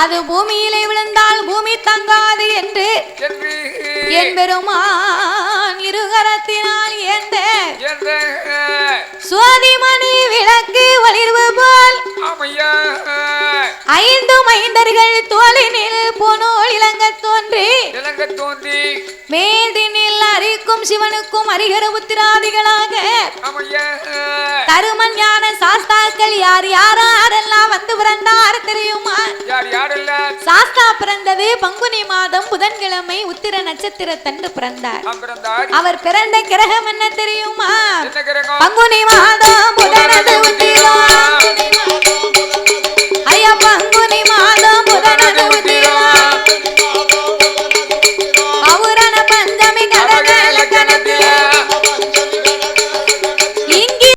அது பூமியிலே விழுந்தால் பூமி தங்காது என்று என் பெருமான் இருகரத்தினால் ஏந்த சுவாதிமணி விளக்கு ஒளிர்வு போல் 5 மைந்தர்கள் தோளினில் போனோல் இளங்க தோன்றி மேதினில் அரிக்கும் சிவனுக்கும் அரிகர உத்திராதிகளாக தருமன் ஞான சாஸ்தாக்கள் யார் யாரெல்லாம் வந்து பிறந்தார் தெரியுமா? சாஸ்தா பிறந்தது பங்குனி மாதம் புதன்கிழமை உத்திர நட்சத்திர தண்டு பிறந்தார். அவர் பிறந்த கிரகம் என்ன தெரியுமா? பங்குனி மாதம்